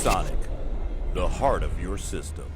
ViewSonic, the heart of your system.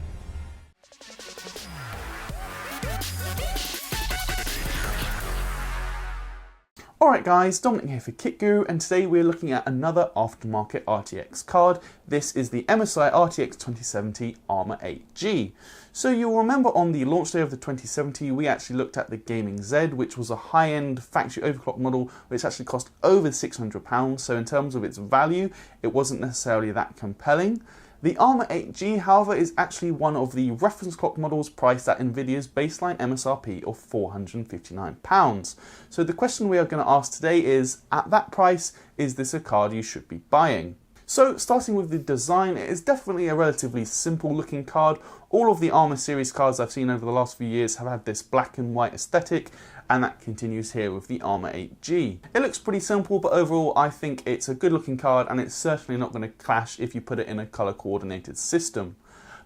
Alright guys, Dominic here for KitGuru, and today we're looking at another aftermarket RTX card. This is the MSI RTX 2070 Armor 8G. So you'll remember on the launch day of the 2070 we actually looked at the Gaming Z, which was a high-end factory overclock model which actually cost over £600, so in terms of its value it wasn't necessarily that compelling. The Armor 8G, however, is actually one of the reference clock models priced at Nvidia's baseline MSRP of £459. So the question we are going to ask today is, at that price, is this a card you should be buying? So starting with the design, it is definitely a relatively simple looking card. All of the Armor series cards I've seen over the last few years have had this black and white aesthetic, and that continues here with the Armor 8G. It looks pretty simple, but overall I think it's a good looking card, and it's certainly not going to clash if you put it in a color coordinated system.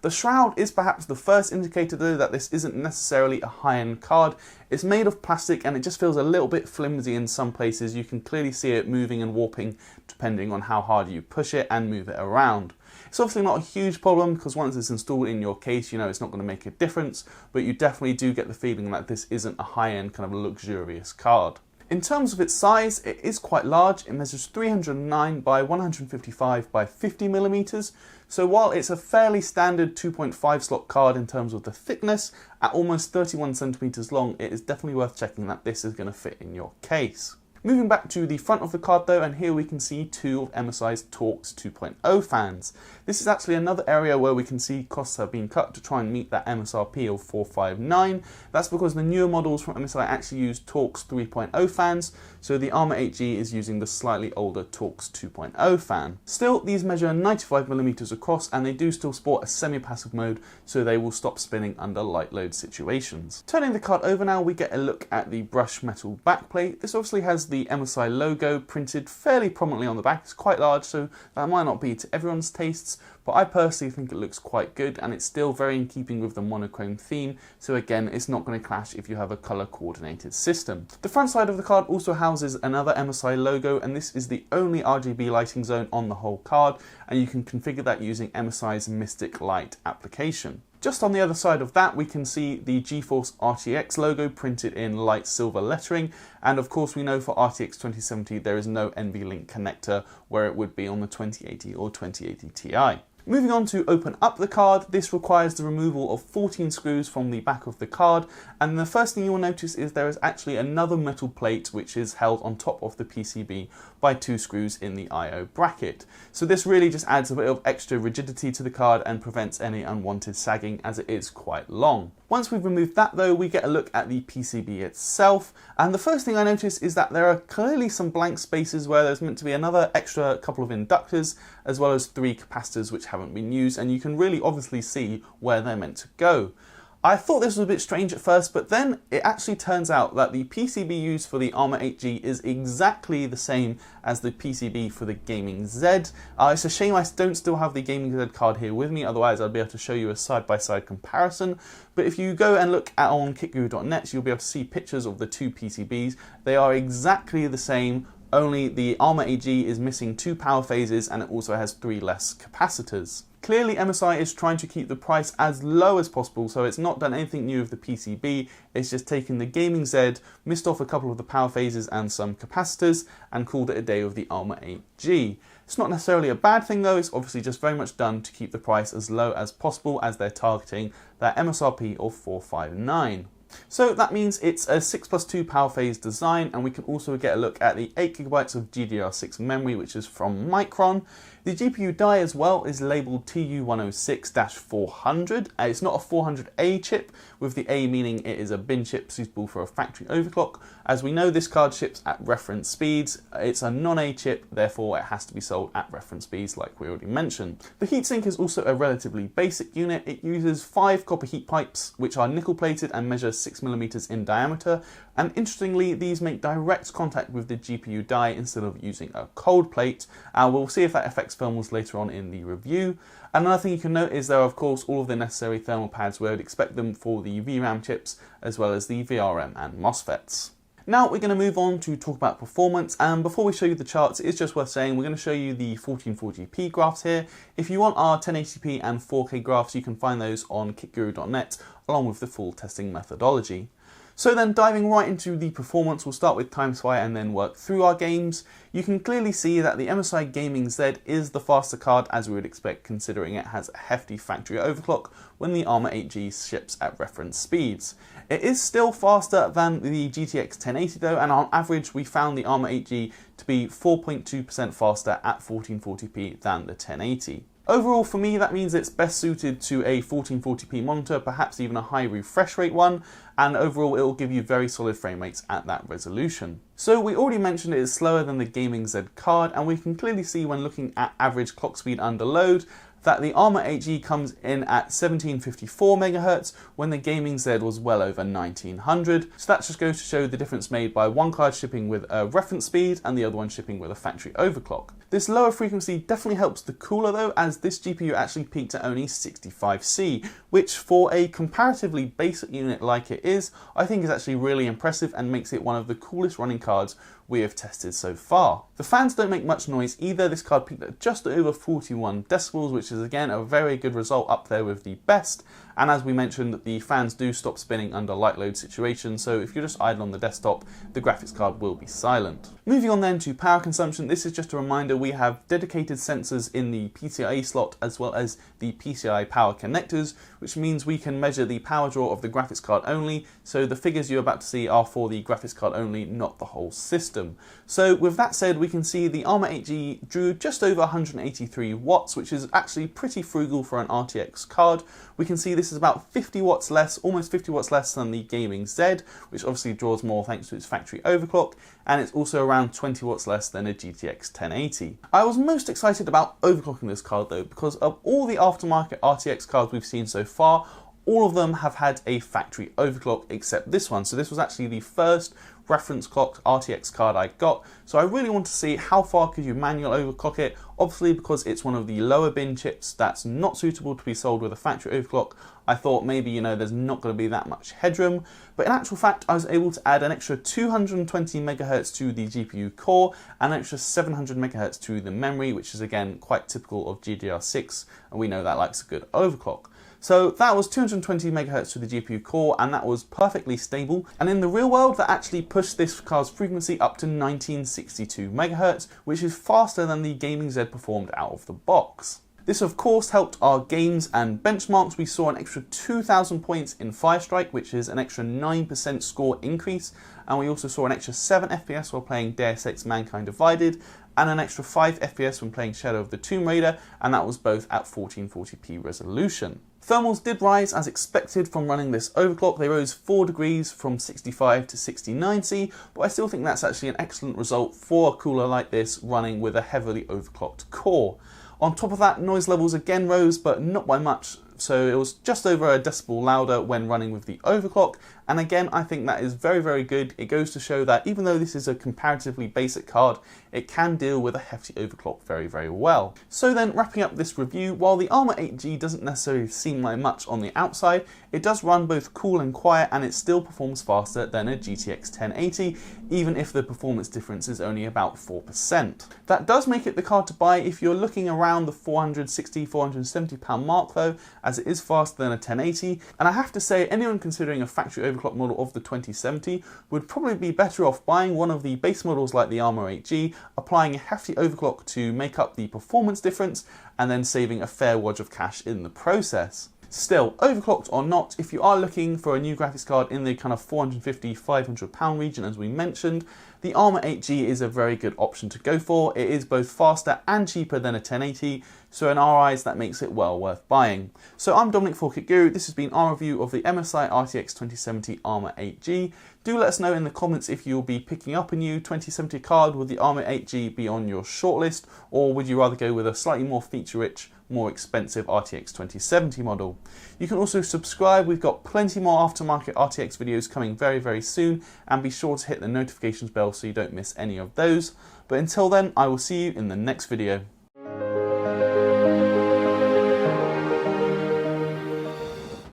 The shroud is perhaps the first indicator though that this isn't necessarily a high-end card. It's made of plastic and it just feels a little bit flimsy in some places. You can clearly see it moving and warping depending on how hard you push it and move it around. It's obviously not a huge problem because once it's installed in your case, you know it's not going to make a difference, but you definitely do get the feeling that this isn't a high-end kind of luxurious card. In terms of its size, it is quite large. It measures 309 by 155 by 50mm. So while it's a fairly standard 2.5 slot card in terms of the thickness, at almost 31cm long, it is definitely worth checking that this is going to fit in your case. Moving back to the front of the card though, and here we can see two of MSI's Torx 2.0 fans. This is actually another area where we can see costs have been cut to try and meet that MSRP of $459. That's because the newer models from MSI actually use Torx 3.0 fans, so the Armor 8G is using the slightly older Torx 2.0 fan. Still, these measure 95mm across, and they do still sport a semi-passive mode, so they will stop spinning under light load situations. Turning the card over now, we get a look at the brushed metal backplate. This obviously has the MSI logo printed fairly prominently on the back. It's quite large, so that might not be to everyone's tastes, but I personally think it looks quite good, and it's still very in keeping with the monochrome theme, so again it's not going to clash if you have a color coordinated system. The front side of the card also houses another MSI logo, and this is the only RGB lighting zone on the whole card, and you can configure that using MSI's Mystic Light application. Just on the other side of that, we can see the GeForce RTX logo printed in light silver lettering, and of course we know for RTX 2070 there is no NVLink connector where it would be on the 2080 or 2080 Ti. Moving on to open up the card, this requires the removal of 14 screws from the back of the card, and the first thing you will notice is there is actually another metal plate which is held on top of the PCB by 2 screws in the I/O bracket. So this really just adds a bit of extra rigidity to the card and prevents any unwanted sagging, as it is quite long. Once we've removed that though, we get a look at the PCB itself, and the first thing I notice is that there are clearly some blank spaces where there's meant to be another extra couple of inductors as well as 3 capacitors which haven't been used, and you can really obviously see where they're meant to go. I thought this was a bit strange at first, but then it actually turns out that the PCB used for the Armor 8G is exactly the same as the PCB for the Gaming Z. It's a shame I don't still have the Gaming Z card here with me, otherwise I'd be able to show you a side-by-side comparison. But if you go and look on kitguru.net, you'll be able to see pictures of the 2 PCBs. They are exactly the same, only the Armor 8G is missing 2 power phases, and it also has 3 less capacitors. Clearly MSI is trying to keep the price as low as possible, so it's not done anything new with the PCB, it's just taken the Gaming Z, missed off a couple of the power phases and some capacitors, and called it a day with the Armor 8G. It's not necessarily a bad thing though, it's obviously just very much done to keep the price as low as possible, as they're targeting that MSRP of $459. So that means it's a 6+2 power phase design, and we can also get a look at the 8GB of GDDR6 memory, which is from Micron. The GPU die as well is labelled TU106-400. It's not a 400A chip, with the A meaning it is a bin chip suitable for a factory overclock. As we know, this card ships at reference speeds. It's a non-A chip, therefore it has to be sold at reference speeds like we already mentioned. The heatsink is also a relatively basic unit. It uses 5 copper heat pipes, which are nickel plated and measure 6mm in diameter, and interestingly these make direct contact with the GPU die instead of using a cold plate. We'll see if that affects thermals later on in the review. Another thing you can note is there are of course all of the necessary thermal pads where you'd expect them for the VRAM chips, as well as the VRM and MOSFETs. Now we're going to move on to talk about performance, and before we show you the charts, it's just worth saying we're going to show you the 1440p graphs here. If you want our 1080p and 4K graphs, you can find those on kitguru.net along with the full testing methodology. So then diving right into the performance, we'll start with TimeSpy and then work through our games. You can clearly see that the MSI Gaming Z is the faster card, as we would expect considering it has a hefty factory overclock when the Armour 8G ships at reference speeds. It is still faster than the GTX 1080 though, and on average we found the Armour 8G to be 4.2% faster at 1440p than the 1080. Overall, for me, that means it's best suited to a 1440p monitor, perhaps even a high refresh rate one, and overall it will give you very solid frame rates at that resolution. So we already mentioned it is slower than the Gaming Z card, and we can clearly see when looking at average clock speed under load that the Armour 8G comes in at 1754 MHz when the Gaming Z was well over 1900. So that just goes to show the difference made by one card shipping with a reference speed and the other one shipping with a factory overclock. This lower frequency definitely helps the cooler though, as this GPU actually peaked at only 65C, which for a comparatively basic unit like it is, I think is actually really impressive and makes it one of the coolest running cards we have tested so far. The fans don't make much noise either. This card peaked at just over 41 decibels, which is again a very good result up there with the best. And as we mentioned, the fans do stop spinning under light load situations, so if you're just idle on the desktop, the graphics card will be silent. Moving on then to power consumption, this is just a reminder we have dedicated sensors in the PCIe slot as well as the PCI power connectors, which means we can measure the power draw of the graphics card only, so the figures you're about to see are for the graphics card only, not the whole system. So with that said, we can see the Armour 8G drew just over 183 watts, which is actually pretty frugal for an RTX card. We can see this is about 50 watts less, almost 50 watts less than the Gaming Z, which obviously draws more thanks to its factory overclock, and it's also around 20 watts less than a GTX 1080. I was most excited about overclocking this card though, because of all the aftermarket RTX cards we've seen so far, all of them have had a factory overclock except this one. So this was actually the first reference clocked RTX card I got. So I really want to see how far could you manual overclock it. Obviously, because it's one of the lower bin chips that's not suitable to be sold with a factory overclock, I thought maybe, you know, there's not going to be that much headroom. But in actual fact, I was able to add an extra 220 MHz to the GPU core and an extra 700 MHz to the memory, which is again quite typical of GDDR6, and we know that likes a good overclock. So that was 220 MHz to the GPU core, and that was perfectly stable. And in the real world, that actually pushed this card's frequency up to 1962 MHz, which is faster than the Gaming Z performed out of the box. This of course helped our games and benchmarks. We saw an extra 2,000 points in Firestrike, which is an extra 9% score increase, and we also saw an extra 7 FPS while playing Deus Ex Mankind Divided, and an extra 5 FPS when playing Shadow of the Tomb Raider, and that was both at 1440p resolution. Thermals did rise as expected from running this overclock. They rose 4 degrees from 65 to 69C, but I still think that's actually an excellent result for a cooler like this running with a heavily overclocked core. On top of that, noise levels again rose, but not by much, so it was just over a decibel louder when running with the overclock, and again I think that is very, very good. It goes to show that even though this is a comparatively basic card, it can deal with a hefty overclock very, very well. So then, wrapping up this review, while the Armour 8G doesn't necessarily seem like much on the outside, it does run both cool and quiet, and it still performs faster than a GTX 1080, even if the performance difference is only about 4%. That does make it the card to buy if you're looking around the £460, £470 mark though, as it is faster than a 1080, and I have to say anyone considering a factory overclock model of the 2070 would probably be better off buying one of the base models like the Armour 8G, applying a hefty overclock to make up the performance difference, and then saving a fair wad of cash in the process. Still, overclocked or not, if you are looking for a new graphics card in the kind of £450, £500 region as we mentioned, the Armour 8G is a very good option to go for. It is both faster and cheaper than a 1080, so in our eyes that makes it well worth buying. So I'm Dominic for KitGuru. This has been our review of the MSI RTX 2070 Armour 8G. Do let us know in the comments if you'll be picking up a new 2070 card. Would the Armour 8G be on your shortlist, or would you rather go with a slightly more feature-rich, more expensive RTX 2070 model? You can also subscribe. We've got plenty more aftermarket RTX videos coming very, very soon, and be sure to hit the notifications bell so you don't miss any of those. But until then, I will see you in the next video.